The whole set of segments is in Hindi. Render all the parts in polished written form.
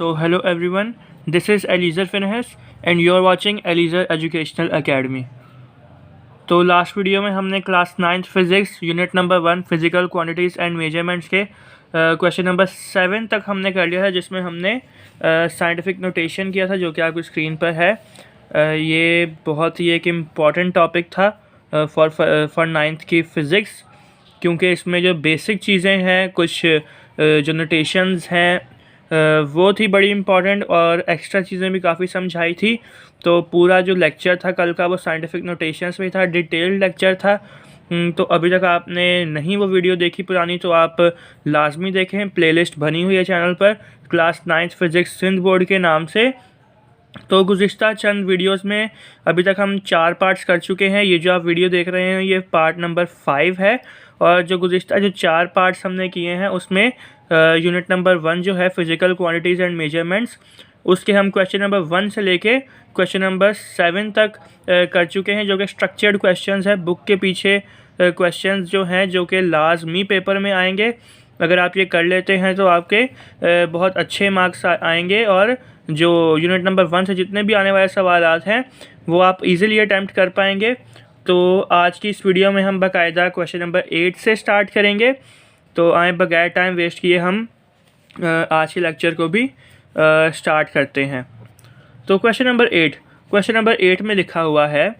So hello everyone, this is Eliezer Finhes and you are watching Eliezer Educational Academy। तो लास्ट वीडियो में हमने class 9th physics unit number 1 physical quantities and measurements के क्वेश्चन नंबर 7 तक हमने कर लिया है, जिसमें हमने साइंटिफिक नोटेशन किया था जो कि आपकी स्क्रीन पर है। ये बहुत ही एक इम्पॉर्टेंट टॉपिक था फॉर 9th की फ़िज़िक्स, क्योंकि इसमें जो बेसिक चीज़ें हैं, कुछ जो नोटेशंस हैं वो थी बड़ी इम्पॉर्टेंट, और एक्स्ट्रा चीज़ें भी काफ़ी समझाई थी। तो पूरा जो लेक्चर था कल का वो साइंटिफिक नोटेशंस में था, डिटेल्ड लेक्चर था। तो अभी तक आपने नहीं वो वीडियो देखी पुरानी तो आप लाजमी देखें, प्लेलिस्ट बनी हुई है चैनल पर class 9th physics Sindh board के नाम से। तो गुज़िश्ता चंद वीडियोस में अभी तक हम 4 पार्ट्स कर चुके हैं। ये जो आप वीडियो देख रहे हैं ये पार्ट नंबर 5 है, और जो गुज़िश्ता जो 4 पार्ट्स हमने किए हैं उसमें यूनिट नंबर 1 जो है फिज़िकल क्वांटिटीज़ एंड मेजरमेंट्स, उसके हम क्वेश्चन नंबर 1 से लेके क्वेश्चन नंबर 7 तक कर चुके हैं, जो कि स्ट्रक्चर्ड क्वेश्चंस है। बुक के पीछे क्वेश्चंस जो हैं जो कि लाजमी पेपर में आएंगे। अगर आप ये कर लेते हैं तो आपके बहुत अच्छे मार्क्स आएंगे, और जो यूनिट नंबर 1 से जितने भी आने वाले सवालात हैं वो आप इजीली अटैम्प्ट कर पाएंगे। तो आज की इस वीडियो में हम बाकायदा क्वेश्चन नंबर 8 से स्टार्ट करेंगे। तो आए बगैर टाइम वेस्ट किए हम आज के लेक्चर को भी स्टार्ट करते हैं। तो क्वेश्चन नंबर 8 में लिखा हुआ है,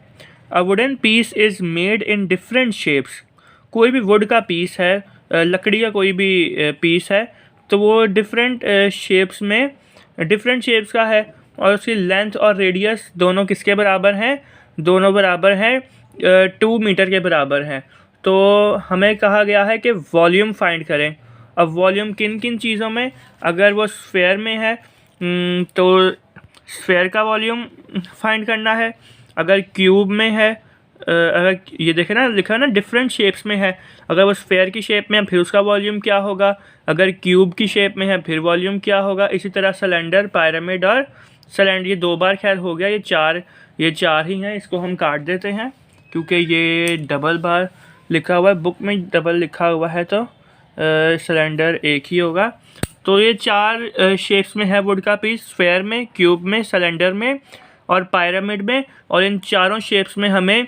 a wooden piece is made in different shapes. कोई भी वुड का पीस है, लकड़ी का कोई भी पीस है, तो वो डिफरेंट शेप्स का है, और उसकी लेंथ और रेडियस दोनों किसके बराबर हैं? दोनों बराबर हैं 2 मीटर के बराबर हैं। तो हमें कहा गया है कि वॉल्यूम फाइंड करें। अब वॉल्यूम किन किन चीज़ों में? अगर वो स्फेयर में है तो स्फेयर का वॉल्यूम फाइंड करना है। अगर क्यूब में है, अगर ये देखें ना, लिखा है ना डिफरेंट शेप्स में है, अगर वो स्फेयर की शेप में है फिर उसका वॉल्यूम क्या होगा, अगर क्यूब की शेप में है फिर वॉल्यूम क्या होगा। इसी तरह सिलेंडर, पिरामिड और सिलेंडर, ये 2 बार खैर हो गया, ये चार ही हैं। इसको हम काट देते हैं क्योंकि ये डबल बार लिखा हुआ है, बुक में डबल लिखा हुआ है, तो सिलेंडर एक ही होगा। तो ये 4 शेप्स में है वुड का पीस, स्फेयर में, क्यूब में, सिलेंडर में और पिरामिड में। और इन चारों शेप्स में हमें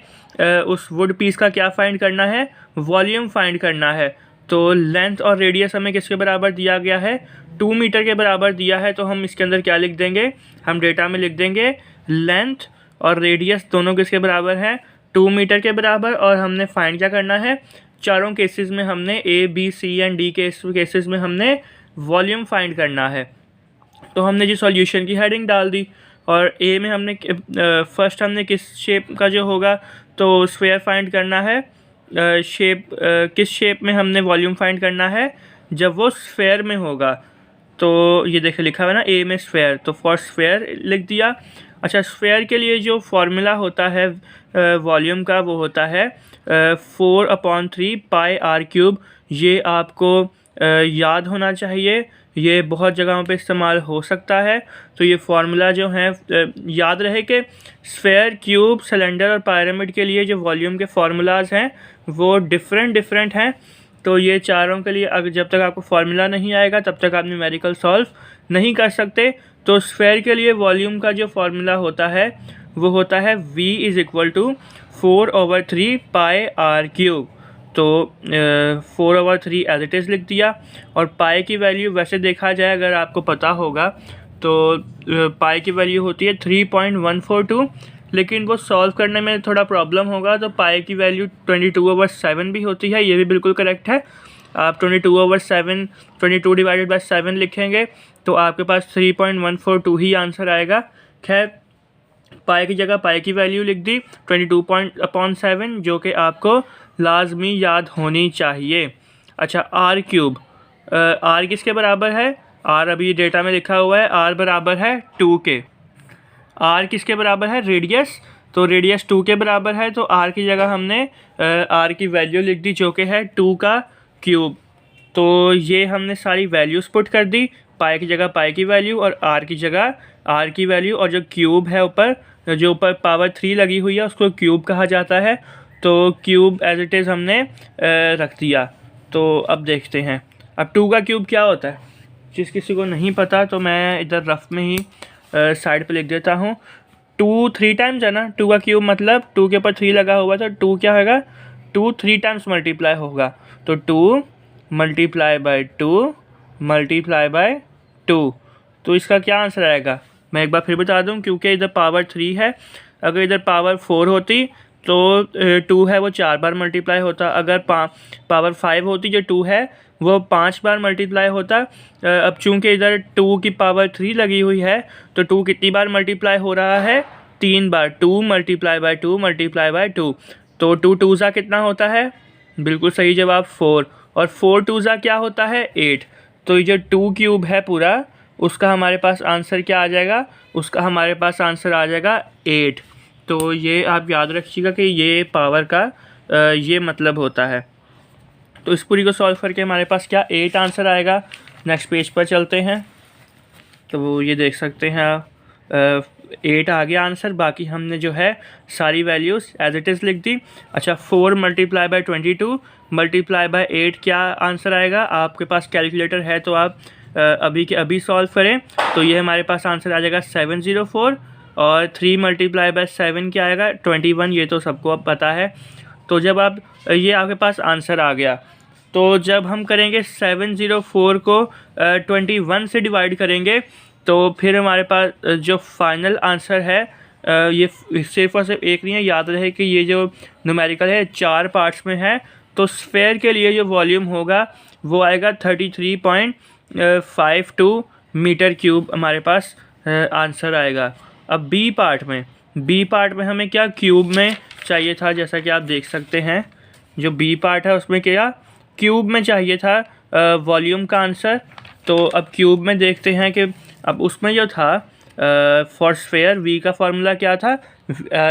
उस वुड पीस का क्या फाइंड करना है? वॉल्यूम फाइंड करना है। तो लेंथ और रेडियस हमें किसके बराबर दिया गया है? 2 मीटर के बराबर दिया है। तो हम इसके अंदर क्या लिख देंगे? हम डेटा में लिख देंगे लेंथ और रेडियस दोनों किसके बराबर हैं? 2 मीटर के बराबर। और हमने फाइंड क्या करना है? चारों केसेस में हमने A, B, C and D cases में हमने वॉल्यूम फाइंड करना है। तो हमने जी सॉल्यूशन की हेडिंग डाल दी, और ए में हमने फर्स्ट हमने किस शेप का जो होगा तो स्फेयर फाइंड करना है। किस शेप में हमने वॉल्यूम फाइंड करना है? जब वो स्फेयर में होगा। तो ये देखिए लिखा हुआ है ना ए में स्फेयर, तो फॉर स्फेयर लिख दिया। अच्छा, स्फेयर के लिए जो फॉर्मूला होता है वॉल्यूम का वो होता है 4/3 पाई आर क्यूब। ये आपको याद होना चाहिए, ये बहुत जगहों पे इस्तेमाल हो सकता है। तो ये फार्मूला जो है याद रहे कि स्फेयर, क्यूब, सिलेंडर और पिरामिड के लिए जो वॉल्यूम के फार्मूलाज हैं वो डिफरेंट हैं। तो ये चारों के लिए अगर जब तक आपको फार्मूला नहीं आएगा तब तक आप न्यूमेरिकल सॉल्व नहीं कर सकते। तो स्फेयर के लिए वॉल्यूम का जो फार्मूला होता है वो होता है V = 4/3 पाई आर क्यूब। तो 4/3 एज इट इज़ लिख दिया। और पाई की वैल्यू वैसे देखा जाए, अगर आपको पता होगा तो पाई की वैल्यू होती है 3.142, लेकिन वो सॉल्व करने में थोड़ा प्रॉब्लम होगा। तो पाई की वैल्यू 22/7 भी होती है, ये भी बिल्कुल करेक्ट है। आप 22/7 22 / 7 लिखेंगे तो आपके पास 3.142 ही आंसर आएगा। खैर, पाई की जगह पाई की वैल्यू लिख दी 22/7, जो कि आपको लाजमी याद होनी चाहिए। अच्छा, आर क्यूब, आर किसके बराबर है? आर अभी डेटा में लिखा हुआ है, आर बराबर है 2 के। आर किसके बराबर है? रेडियस, तो रेडियस 2 के बराबर है। तो आर की जगह हमने आर की वैल्यू लिख दी जो कि है 2 का क्यूब। तो ये हमने सारी वैल्यूज़ पुट कर दी, पाई की जगह पाई की वैल्यू और आर की जगह आर की वैल्यू। और जो क्यूब है ऊपर, जो ऊपर पावर 3 लगी हुई है उसको क्यूब कहा जाता है। तो क्यूब एज इट इज़ हमने रख दिया। तो अब देखते हैं, अब 2 का क्यूब क्या होता है? जिस किसी को नहीं पता तो मैं इधर रफ में ही साइड पे लिख देता हूँ। 2 3 टाइम्स है ना, 2 का क्यूब मतलब 2 के ऊपर 3 लगा हुआ, तो 2 क्या होगा, 2 3 टाइम्स मल्टीप्लाई होगा, तो 2 मल्टीप्लाई बाय 2 मल्टीप्लाई बाय 2। तो इसका क्या आंसर आएगा, मैं एक बार फिर बता दूं, क्योंकि इधर पावर 3 है, अगर इधर पावर 4 होती तो 2 है वो 4 बार मल्टीप्लाई होता, अगर पावर 5 होती जो 2 है वो 5 बार मल्टीप्लाई होता। अब चूंकि इधर 2 की पावर 3 लगी हुई है तो 2 कितनी बार मल्टीप्लाई हो रहा है, 3 बार, 2 मल्टीप्लाई बाय 2 मल्टीप्लाई बाय 2, तो 2 2 कितना होता है, बिल्कुल सही जवाब 4, और 4 2 क्या होता है 8। तो ये जो 2 क्यूब है पूरा, उसका हमारे पास आंसर क्या आ जाएगा, उसका हमारे पास आंसर आ जाएगा 8। तो ये आप याद रखिएगा कि ये पावर का ये मतलब होता है। तो इस पूरी को सॉल्व करके हमारे पास क्या 8 आंसर आएगा। नेक्स्ट पेज पर चलते हैं, तो ये देख सकते हैं आप 8 आ गया आंसर। बाकी हमने जो है सारी वैल्यूज़ एज इट इज़ लिख दी। अच्छा, 4 मल्टीप्लाई बाय 22 मल्टीप्लाई बाय 8 क्या आंसर आएगा, आपके पास कैलकुलेटर है तो आप अभी के अभी सॉल्व करें, तो ये हमारे पास आंसर आ जाएगा 704, और 3 मल्टीप्लाई बाय 7 क्या आएगा 21, ये तो सबको अब पता है। तो जब आप ये आपके पास आंसर आ गया, तो जब हम करेंगे 704 को 21 से डिवाइड करेंगे, तो फिर हमारे पास जो फाइनल आंसर है ये सिर्फ और सिर्फ एक नहीं है, याद रहे कि ये जो न्यूमेरिकल है 4 पार्ट्स में है। तो स्फेयर के लिए जो वॉल्यूम होगा वो आएगा 33.52 मीटर क्यूब हमारे पास आंसर आएगा। अब बी पार्ट में हमें क्या क्यूब में चाहिए था, जैसा कि आप देख सकते हैं जो बी पार्ट है उसमें क्या क्यूब में चाहिए था वॉल्यूम का आंसर। तो अब क्यूब में देखते हैं कि अब उसमें जो था फॉर स्फेयर वी का फार्मूला क्या था,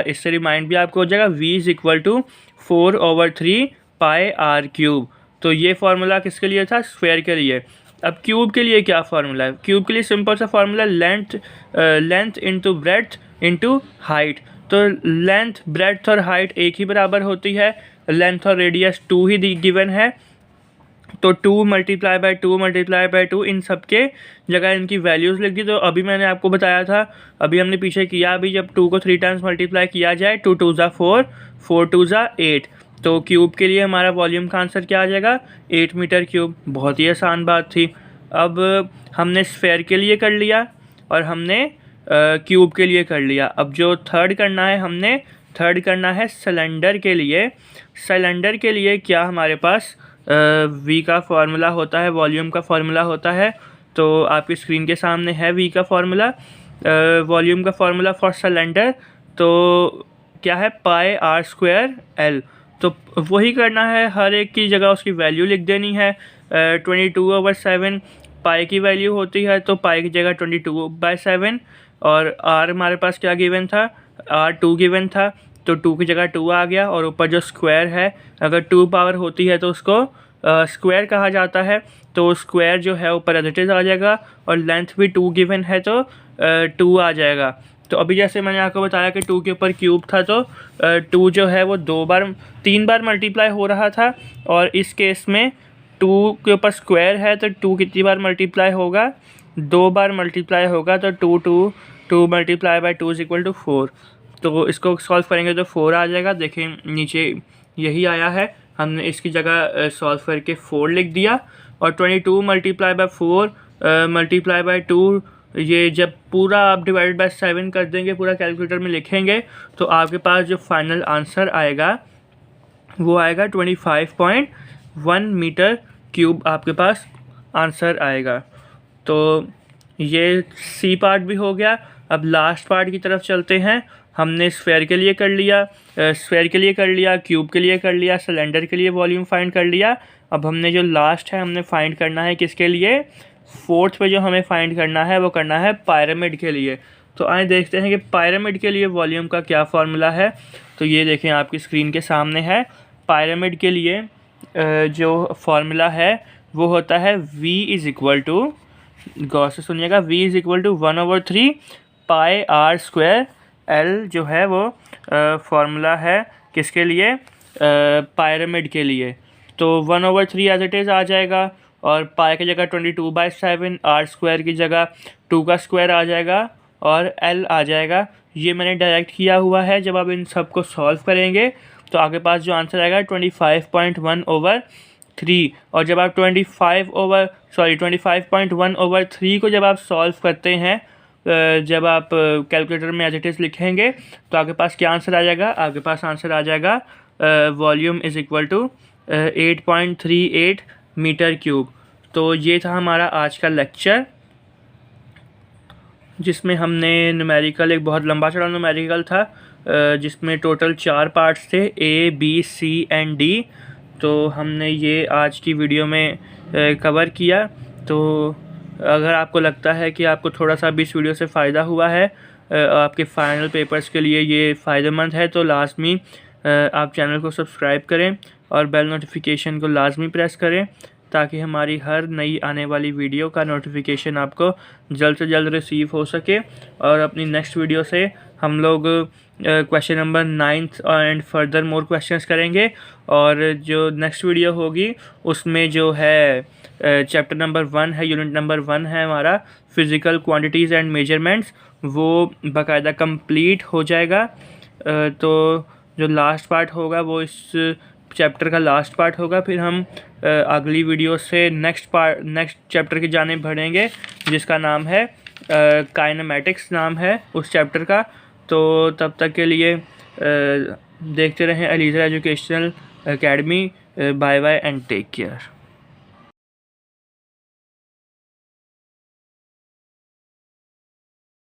इससे रिमाइंड भी आपको हो जाएगा, v is equal to 4/3 pi r cube. तो ये फार्मूला किसके लिए था, स्फेयर के लिए। अब क्यूब के लिए क्या फार्मूला है, क्यूब के लिए सिंपल सा formula length into breadth into height. तो लेंथ, ब्रेड्थ और हाइट एक ही बराबर होती है, लेंथ और रेडियस 2 ही गिवन है, तो 2 मल्टीप्लाई बाय 2 मल्टीप्लाई बाय 2 इन सब के जगह इनकी वैल्यूज़ लिख दी। तो अभी मैंने आपको बताया था, अभी हमने पीछे किया, अभी जब 2 को 3 टाइम्स मल्टीप्लाई किया जाए, 2 2 4, 4 2 8, तो क्यूब के लिए हमारा वॉल्यूम का आंसर क्या आ जाएगा 8 मीटर क्यूब। बहुत ही आसान बात थी। अब हमने स्फेयर के लिए कर लिया और हमने क्यूब के लिए कर लिया। अब जो थर्ड करना है, हमने थर्ड करना है सिलेंडर के लिए। सिलेंडर के लिए क्या हमारे पास वी का फार्मूला होता है, वॉल्यूम का फार्मूला होता है। तो आपकी स्क्रीन के सामने है वी का फार्मूला, वॉल्यूम का फार्मूला फॉर सिलेंडर। तो क्या है पाई आर स्क्वायर एल। तो वही करना है, हर एक की जगह उसकी वैल्यू लिख देनी है। 22/7 पाई की वैल्यू होती है, तो पाई की जगह 22/7, और आर हमारे पास क्या गिवन था, आर 2 गिवन था, तो 2 की जगह 2 आ गया, और ऊपर जो स्क्वायर है, अगर 2 पावर होती है तो उसको स्क्वायर कहा जाता है, तो स्क्वायर जो है ऊपर एज इट इज़ आ जाएगा, और लेंथ भी 2 गिवन है तो 2 आ जाएगा। तो अभी जैसे मैंने आपको बताया कि 2 के ऊपर क्यूब था, तो 2 जो है वो 3 बार मल्टीप्लाई हो रहा था, और इस केस में 2 के ऊपर स्क्वायर है तो 2 कितनी बार मल्टीप्लाई होगा, 2 बार मल्टीप्लाई होगा, तो 2 multiply by 2 is equal to 4। तो इसको सॉल्व करेंगे तो 4 आ जाएगा। देखें नीचे यही आया है, हमने इसकी जगह सॉल्व करके 4 लिख दिया, और 22 मल्टीप्लाई बाय 4 मल्टीप्लाई बाय 2, ये जब पूरा आप डिवाइड बाय 7 कर देंगे, पूरा कैलकुलेटर में लिखेंगे, तो आपके पास जो फाइनल आंसर आएगा वो आएगा 25.1 मीटर क्यूब आपके पास आंसर आएगा। तो ये सी पार्ट भी हो गया। अब लास्ट पार्ट की तरफ चलते हैं। हमने स्फेयर के लिए कर लिया, क्यूब के लिए कर लिया, सिलेंडर के लिए वॉल्यूम फाइंड कर लिया। अब हमने जो लास्ट है हमने फाइंड करना है किसके लिए, फोर्थ पे जो हमें फाइंड करना है वो करना है पिरामिड के लिए। तो आइए देखते हैं कि पिरामिड के लिए वॉल्यूम का क्या फार्मूला है। तो ये देखें आपकी स्क्रीन के सामने है। पिरामिड के लिए जो फार्मूला है वो होता है v इज़ इक्वल टू, गौर से सुनिएगा, v is equal to 1/3 pi r square l जो है वो फार्मूला है किसके लिए, पिरामिड के लिए। तो 1/3 एज इट इज़ आ जाएगा, और पाई की जगह 22/7, आर स्क्वायर की जगह 2 का स्क्वायर आ जाएगा और एल आ जाएगा। ये मैंने डायरेक्ट किया हुआ है। जब आप इन सब को सॉल्व करेंगे तो आपके पास जो आंसर आएगा 25.1/3। और जब आप 25.1/3 को जब आप सॉल्व करते हैं, जब आप कैलकुलेटर में एज इट इज़ लिखेंगे तो आपके पास क्या आंसर आ जाएगा? आपके पास आंसर आ जाएगा volume is equal to 8.38 metre cube. तो ये था हमारा आज का लेक्चर, जिसमें हमने न्यूमेरिकल, एक बहुत लंबा चौड़ा न्यूमेरिकल था, जिसमें टोटल 4 पार्ट्स थे, A, B, C and D। तो हमने ये आज की वीडियो में कवर किया। तो अगर आपको लगता है कि आपको थोड़ा सा भी इस वीडियो से फ़ायदा हुआ है, आपके फाइनल पेपर्स के लिए ये फ़ायदेमंद है, तो लाजमी आप चैनल को सब्सक्राइब करें और बेल नोटिफिकेशन को लाजमी प्रेस करें, ताकि हमारी हर नई आने वाली वीडियो का नोटिफिकेशन आपको जल्द से जल्द रिसीव हो सके। और अपनी नेक्स्ट वीडियो से हम लोग question number 9 and further more questions करेंगे। और जो नेक्स्ट वीडियो होगी उसमें जो है चैप्टर नंबर 1 है, यूनिट नंबर 1 है हमारा फिज़िकल क्वांटिटीज़ एंड मेजरमेंट्स, वो बाकायदा कंप्लीट हो जाएगा। तो जो लास्ट पार्ट होगा वो इस चैप्टर का लास्ट पार्ट होगा। फिर हम अगली वीडियो से नेक्स्ट चैप्टर की जानिब बढ़ेंगे, जिसका नाम है काइनेमैटिक्स नाम है उस चैप्टर का। तो तब तक के लिए देखते रहें Aliza educational academy. Bye bye and take care.